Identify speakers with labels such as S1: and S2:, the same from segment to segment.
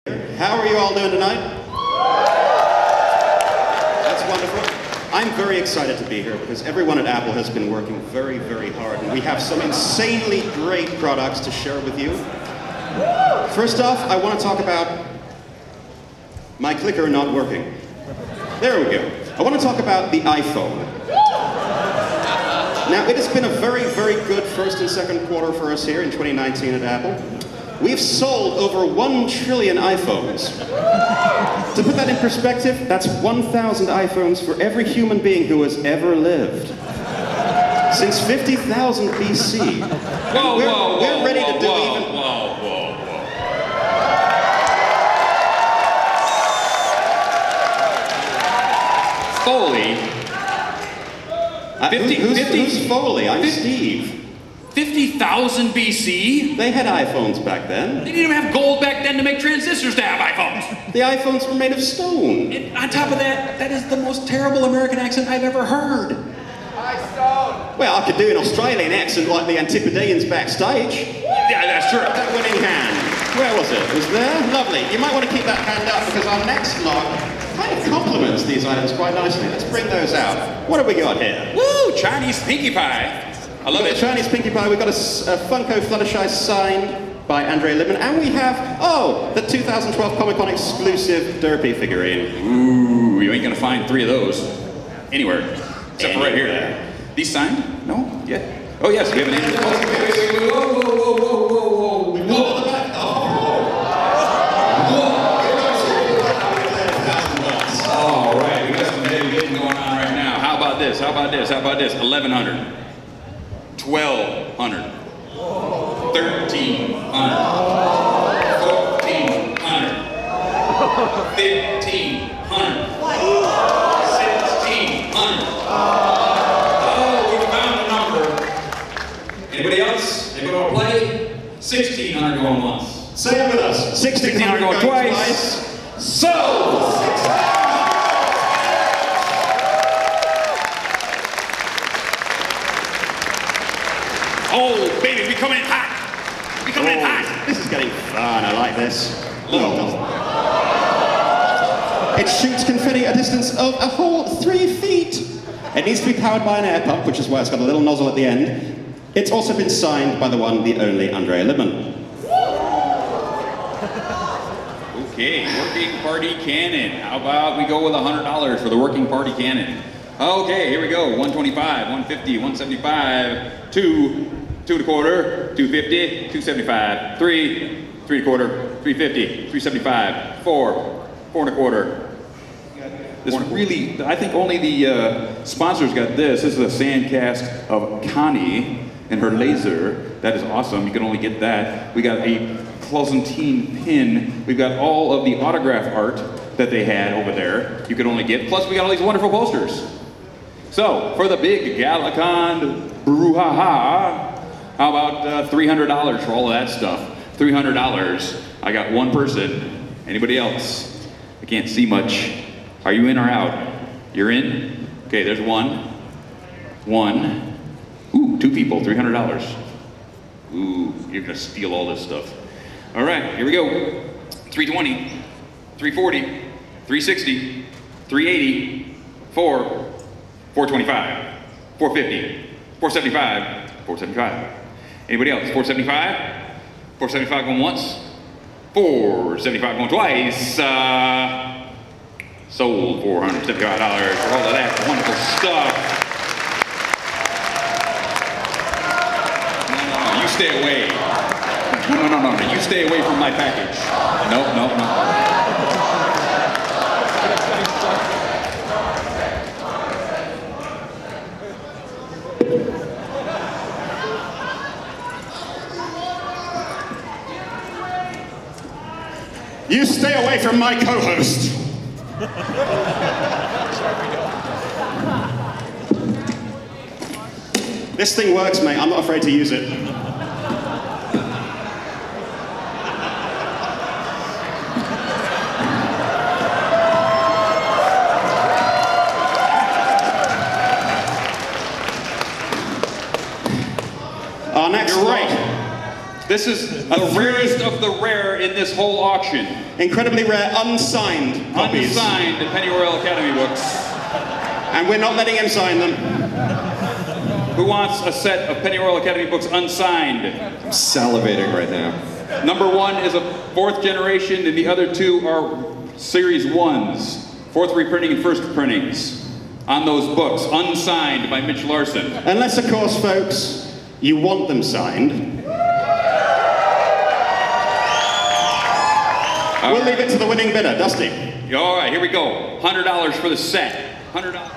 S1: How are you all doing tonight? That's wonderful. I'm very excited to be here because everyone at Apple has been working very, very hard, and we have some insanely great products to share with you. First off, I want to talk about my clicker not working. There we go. I want to talk about the iPhone. Now, it has been a very, very good first and second quarter for us here in 2019 at Apple. We've sold over 1 trillion iPhones. To put that in perspective, that's 1,000 iPhones for every human being who has ever lived. Since 50,000 BC. We're ready to do even...
S2: Foley.
S1: Who's Foley? I'm Steve.
S2: 50,000 BC?
S1: They had iPhones back then.
S2: They didn't even have gold back then to make transistors to have iPhones.
S1: The iPhones were made of stone.
S2: And on top of that, that is the most terrible American accent I've ever heard.
S1: Well, I could do an Australian accent like the Antipodeans backstage.
S2: Yeah, that's true.
S1: That winning hand. Where was it? It was there? Lovely. You might want to keep that hand up because our next lot kind of complements these items quite nicely. Let's bring those out. What have we got here?
S2: Woo! Chinese Pinkie Pie. I love it.
S1: Chinese Pinkie Pie. We've got a Funko Fluttershy signed by Andrea Libman. And we have, the 2012 Comic-Con exclusive Derpy figurine.
S2: Ooh, you ain't gonna find 3 of those anywhere. Except for right here. These signed? No? Yeah. Oh, yes, we have an Andrea. Whoa.
S1: We've got the back.
S2: All right, we got some heavy hitting going on right now. How about this? 1,100. 1,200. 1,300. 1,400. 1,500. 1,600. Oh, we found a number. Anybody else? Anybody want to play? 1,600 going once.
S1: Say it with us. 1,600
S2: going twice.
S1: So.
S2: Oh, baby, we coming in hot. We coming in hot.
S1: This is getting fun. I like this. It shoots confetti at a distance of a whole 3 feet. It needs to be powered by an air pump, which is why it's got a little nozzle at the end. It's also been signed by the one, the only Andrea Libman.
S2: Okay, working party cannon. How about we go with $100 for the working party cannon? Okay, here we go. 125, 150, 175, 2 2.25, 250, 275, 3 3.25, 350, 375, 4 4.25. This really, I think only the sponsors got this. This is a sand cast of Connie and her laser. That is awesome. You can only get that. We got a Closentine pin. We've got all of the autograph art that they had over there. You can only get. Plus, we got all these wonderful posters. So, for the big Galacon brouhaha, how about $300 for all of that stuff? $300. I got one person. Anybody else? I can't see much. Are you in or out? You're in? Okay, there's one. Ooh, 2 people, $300. Ooh, you're gonna steal all this stuff. All right, here we go. 320, 340, 360, 380, 425, 450, 475, 475. Anybody else? 475? 475 going once? 475 going twice. Sold $475 for all of that wonderful stuff. No, you stay away. No, you stay away from my package. No.
S1: You stay away from my co-host. This thing works, mate. I'm not afraid to use it. Our next
S2: This is the rarest of the rare in this whole auction.
S1: Incredibly rare, unsigned copies.
S2: Unsigned Pennyroyal Academy books.
S1: And we're not letting him sign them.
S2: Who wants a set of Pennyroyal Academy books unsigned?
S3: I'm salivating right now.
S2: Number 1 is a 4th generation, and the other 2 are Series 1s. 4th reprinting and 1st printings on those books, unsigned by Mitch Larson.
S1: Unless, of course, folks, you want them signed. We'll leave it to the winning bidder, Dusty.
S2: All right, here we go. $100 for the set. $100.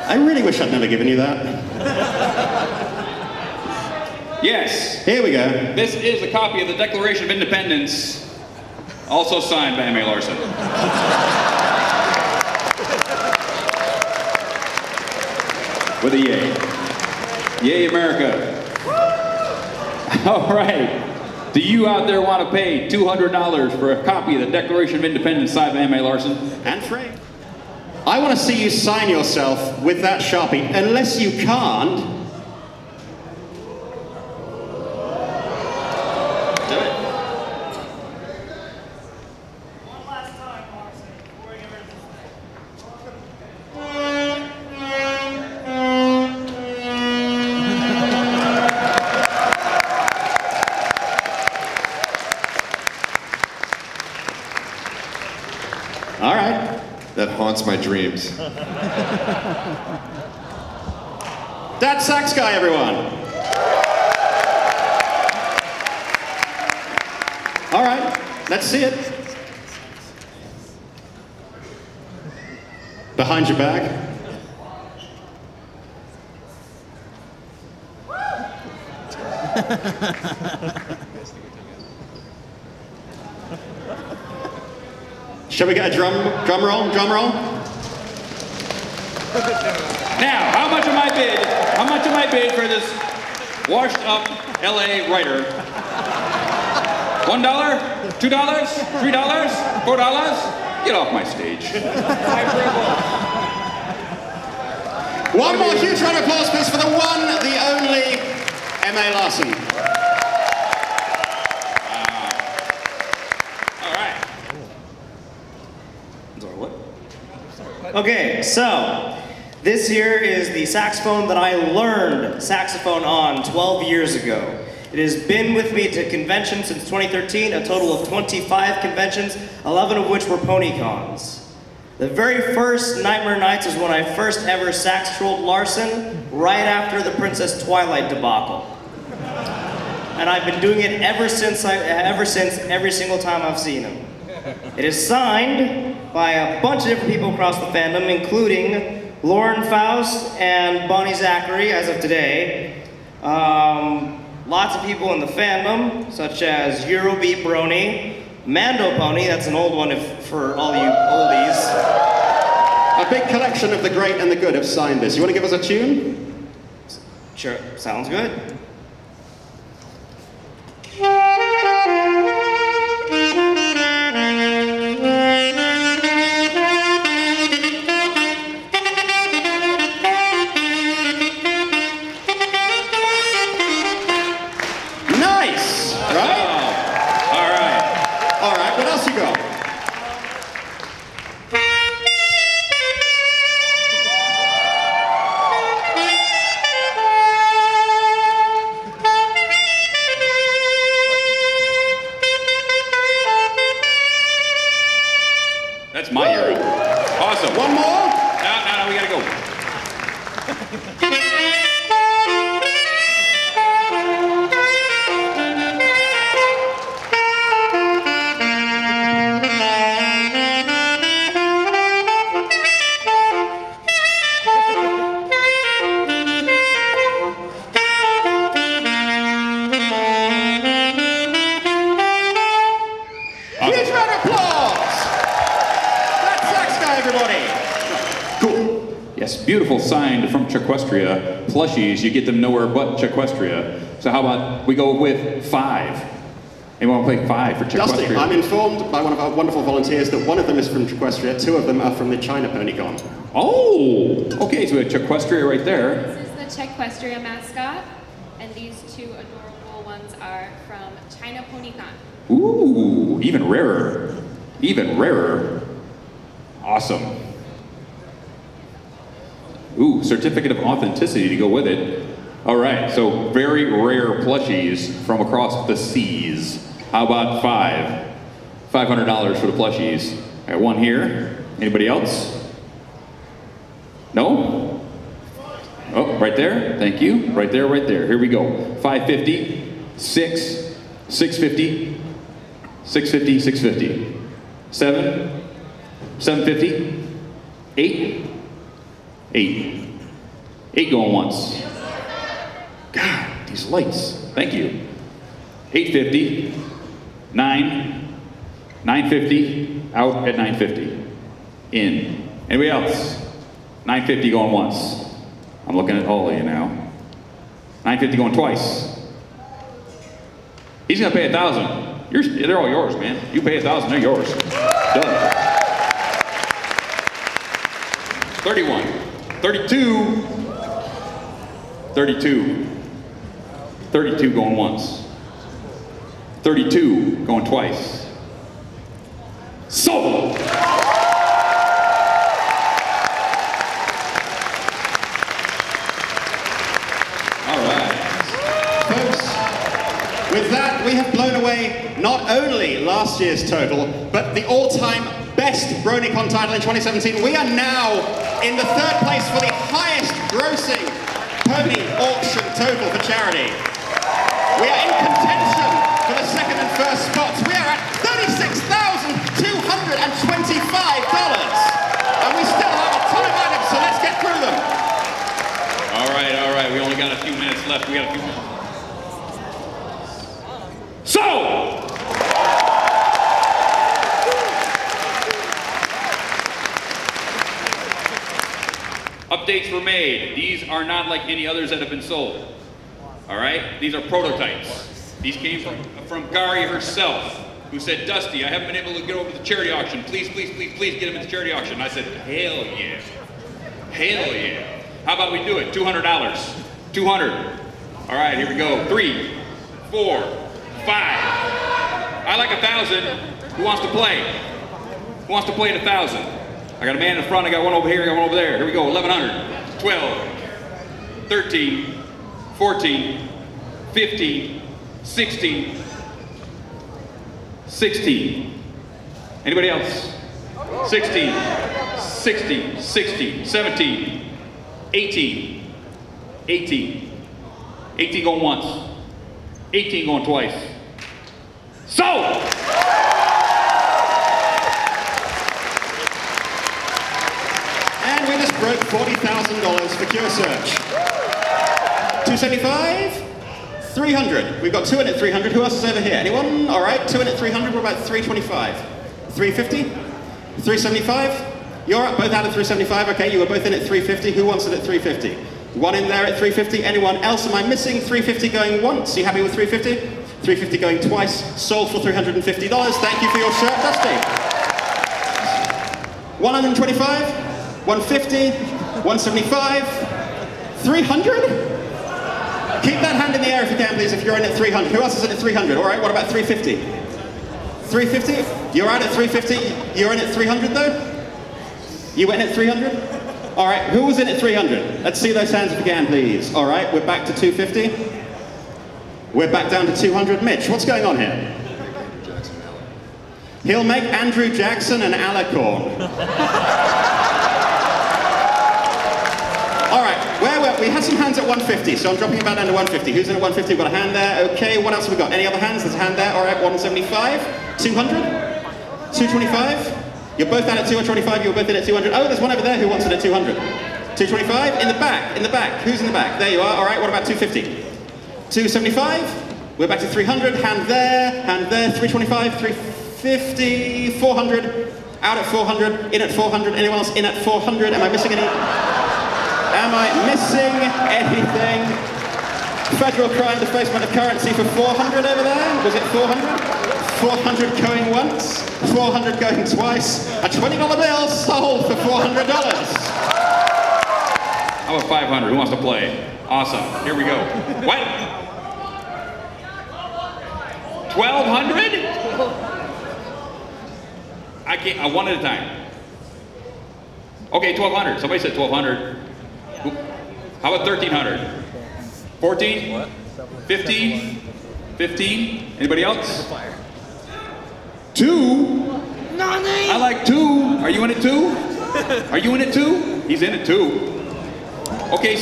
S1: I really wish I'd never given you that.
S2: Yes.
S1: Here we go.
S2: This is a copy of the Declaration of Independence, also signed by M.A. Larson. With a yay. Yay, America. All right. Do you out there want to pay $200 for a copy of the Declaration of Independence signed by M.A. Larson?
S1: And framed. I want to see you sign yourself with that Sharpie. Unless you can't, do it.
S4: One last time, Marcy, before we get rid of this.
S1: All right.
S3: That haunts my dreams.
S1: That sax guy, everyone. All right, let's see it. Behind your back. Shall we get a drum roll? Drum roll?
S2: Now, how much am I bid? How much am I bid for this washed up LA writer? $1? $2? $3? $4? Get off my stage.
S1: One more huge round of applause, please, for the one, the only M.A. Larson.
S2: All right.
S4: Okay, so this here is the saxophone that I learned saxophone on 12 years ago. It has been with me to conventions since 2013, a total of 25 conventions, 11 of which were ponycons. The very first Nightmare Nights was when I first ever sax-trolled Larson, right after the Princess Twilight debacle. And I've been doing it ever since, every single time I've seen him. It is signed by a bunch of different people across the fandom, including Lauren Faust and Bonnie Zachary, as of today. Lots of people in the fandom, such as Eurobeat Brony, Mando Pony, that's an old one for all you oldies.
S1: A big collection of the great and the good have signed this. You want to give us a tune?
S4: Sure, sounds good.
S2: beautiful signed from Chequestria plushies. You get them nowhere but Chequestria. So how about we go with 5? Anyone want to play 5 for Chequestria?
S1: Dusty, I'm informed by one of our wonderful volunteers that one of them is from Chequestria, 2 of them are from the China Ponycon.
S2: Oh, okay, so we have Chequestria right there.
S5: This is the Chequestria mascot, and these 2 adorable ones are from China Ponycon.
S2: Ooh, even rarer. Even rarer. Awesome. Ooh, certificate of authenticity to go with it. All right, so very rare plushies from across the seas. How about 5? $500 for the plushies. I got 1 here. Anybody else? No? Oh, right there. Thank you. Right there, right there. Here we go. 550, 6, 650, 650, 650, 7, 750, 8, 8. 8 going once. God, these lights. Thank you. 850, 9, 950, out at 950. In. Anybody else? 950 going once. I'm looking at all of you now. 950 going twice. He's gonna pay 1,000. They're all yours, man. You pay 1,000, they're yours. Done. 31, 32, 32, 32 going once. 32 going twice. Sold!
S1: With that, we have blown away not only last year's total, but the all-time best Bronycon title in 2017. We are now in the 3rd place for the highest grossing pony auction total for charity. We are in contention for the 2nd and 1st spots. We are at $36,225. And we still have a ton of items, so let's get through them.
S2: All right, we only got a few minutes left. We got a few minutes. So, updates were made. These are not like any others that have been sold. All right, these are prototypes. These came from Gary herself, who said, Dusty, I haven't been able to get over to the charity auction. Please, please, please, please get them at the charity auction. And I said, hell yeah. Hell yeah. How about we do it? $200. 200. All right, here we go. 3, 4, 5. I like 1,000. Who wants to play? Who wants to play at 1,000? I got a man in the front, I got one over here, I got one over there. Here we go, 1,100, 12, 13, 14, 15, 16, 16. Anybody else? 16, 16, 16, 17, 18, 18, 18 going once, 18 going twice. Sold!
S1: And we just broke $40,000 for Cure Search. 275, 300. We've got 2 in at 300. Who else is over here? Anyone? All right, 2 in at 300. What about 325? 350? 375? You're both out at 375. Okay, you were both in at 350. Who wants it at 350? 1 in there at 350. Anyone else? Am I missing? 350 going once. You happy with 350? 350 going twice. Sold for $350. Thank you for your shirt, Dusty. 125, 150, 175, 300? Keep that hand in the air if you can, please, if you're in at 300. Who else is in at 300? All right, what about 350? 350? You're out at 350. You're in at 300, though? You went in at 300? All right, who was in at 300? Let's see those hands if you can, please. All right, we're back to 250. We're back down to 200. Mitch, what's going on here? He'll make Andrew Jackson and Alicorn. All right, we had some hands at 150, so I'm dropping it back down to 150. Who's in at 150? We've got a hand there. Okay, what else have we got? Any other hands? There's a hand there. All right, 175, 200, 225. You're both out at 225. You're both in at 200. Oh, there's one over there who wants it at 200. 225 in the back. In the back. Who's in the back? There you are. All right. What about 250? 275. We're back to 300. Hand there. 325. 350. 400. Out at 400. In at 400. Anyone else in at 400? Am I missing any? Am I missing anything? Federal crime defacement of currency for 400 over there? Was it 400? 400 going once, 400 going twice. A $20 bill sold for $400.
S2: How about 500? Who wants to play? Awesome. Here we go. What? 1,200? I can't. One at a time. Okay, 1,200. Somebody said 1,200. How about 1,300? 14? What? 15? 15? Anybody else? 2? I like 2. Are you in it too? Are you in it too? He's in it too. Okay,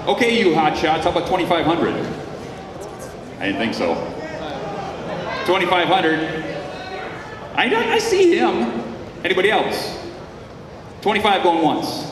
S2: okay, you hot shots. How about 2,500? I didn't think so. 2,500. I see him. Anybody else? 25 going once.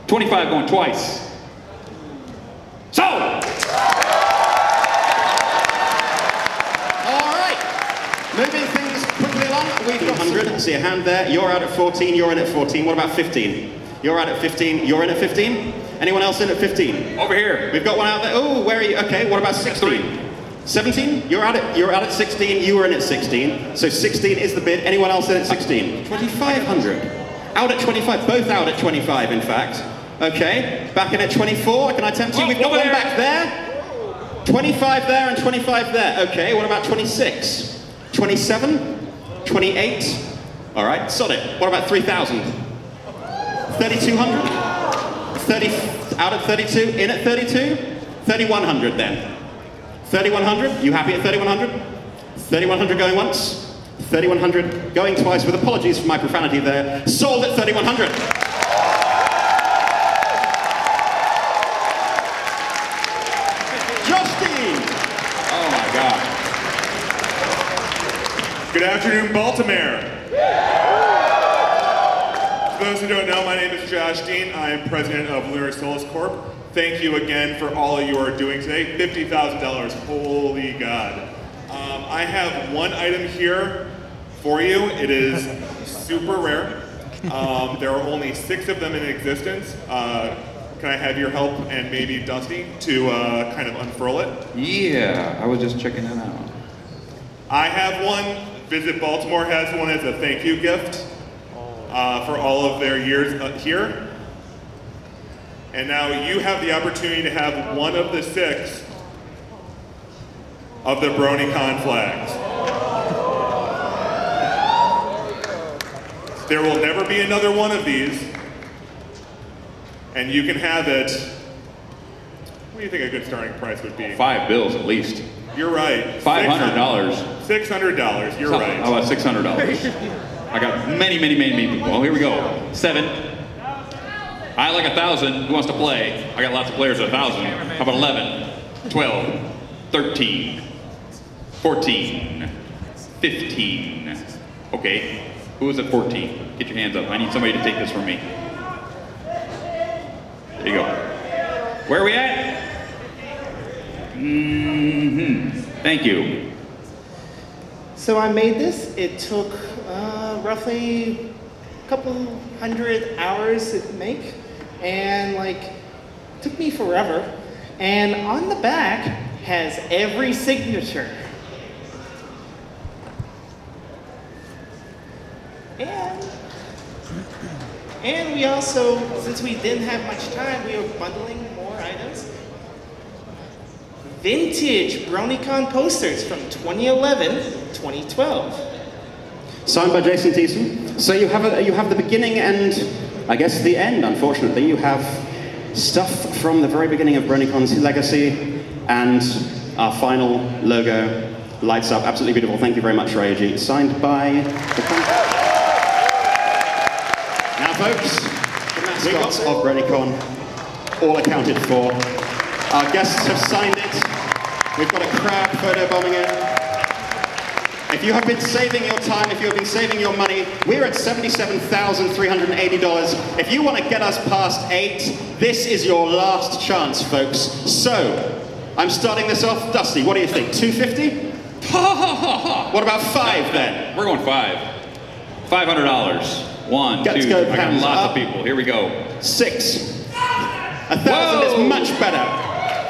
S2: 25 going twice. So.
S1: All right. Moving things quickly along. We've got 100. See a hand there. You're out at 14. You're in at 14. What about 15? You're out at 15. You're in at 15. Anyone else in at 15?
S2: Over here.
S1: We've got one out there. Oh, where are you? Okay. What about 16? 17? You're out at 16. You were in at 16. So 16 is the bid. Anyone else in at 16? 2,500. Out at 25. Both out at 25, in fact. Okay. Back in at 24. Can I tempt you? We've got one back there. 25 there and 25 there. Okay. What about 26? 27? 28? All right. Solid. What about 3,000? 3,200? 30, out at 32, in at 32? 3,100 then. 3,100, you happy at 3,100? 3,100 going once, 3,100 going twice, with apologies for my profanity there. Sold at 3,100. Justine!
S2: Oh my God.
S6: Good afternoon, Baltimore. For those who don't know, my name is Josh Dean. I am president of Lunar Souls Corp. Thank you again for all you are doing today. $50,000, holy God. I have one item here for you. It is super rare. There are only 6 of them in existence. Can I have your help and maybe Dusty to kind of unfurl it?
S2: Yeah, I was just checking it out.
S6: I have one. Visit Baltimore has one as a thank you gift for all of their years here. And now you have the opportunity to have one of the 6 of the Bronycon flags. There will never be another one of these, and you can have it. What do you think a good starting price would be?
S2: 5 bills at least.
S6: You're right.
S2: $500.
S6: $600, you're right.
S2: How about $600? I got many, many, many, many people. Oh, here we go. 7. I like 1,000. Who wants to play? I got lots of players at 1,000. How about 11, 12, 13, 14, 15. Okay. Who is at 14? Get your hands up. I need somebody to take this from me. There you go. Where are we at? Thank you.
S7: So I made this. It took roughly a couple hundred hours to make, and like took me forever. And on the back has every signature. And we also, since we didn't have much time, we were bundling more items. Vintage Bronycon posters from 2011, 2012.
S1: Signed by Jason Thiessen. So you have the beginning and I guess the end, unfortunately. You have stuff from the very beginning of Bronycon's legacy, and our final logo lights up. Absolutely beautiful. Thank you very much, Ryoji. Signed by the Now folks, the mascots of Bronycon, all accounted for. Our guests have signed it. We've got a crowd photobombing it. If you have been saving your time, if you have been saving your money, we're at $77,380. If you want to get us past 8, this is your last chance, folks. So, I'm starting this off. Dusty, what do you think? 250? What about 5 then?
S2: We're going 5. $500. 1, 2, I got lots of people. Here we go.
S1: 6. $1,000. much better.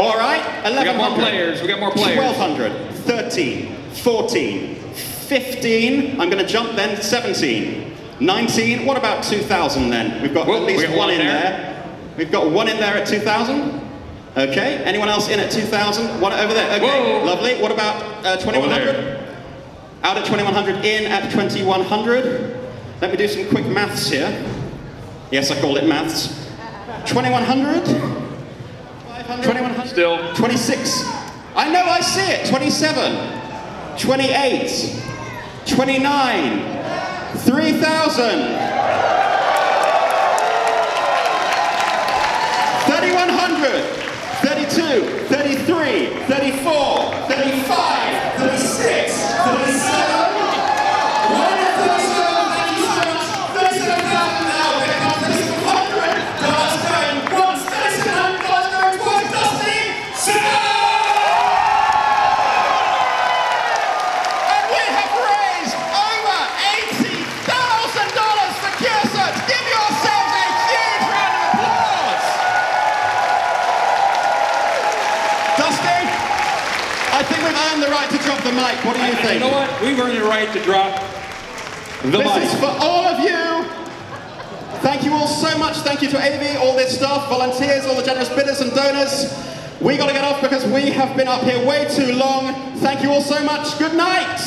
S1: All right, 1100.
S2: We got more players. We got more players.
S1: 1200, 13, 14, 15. I'm going to jump then. 17, 19. What about 2000 then? We've got at least one in there. We've got one in there at 2000. Okay. Anyone else in at 2000? One over there. Okay.
S2: Whoa.
S1: Lovely. What about 2100? Out at 2100. In at 2100. Let me do some quick maths here. Yes, I called it maths. 2100. 2100.
S2: Still.
S1: 26. I know, I see it. 27. 28. 29. 3000. 3100. 32. 33. 34. 35. 36. 37. The mic. What do you think?
S2: You know what? We've earned the right to drop the mic.
S1: This is for all of you. Thank you all so much. Thank you to AV, all this staff, volunteers, all the generous bidders and donors. We got to get off because we have been up here way too long. Thank you all so much. Good night.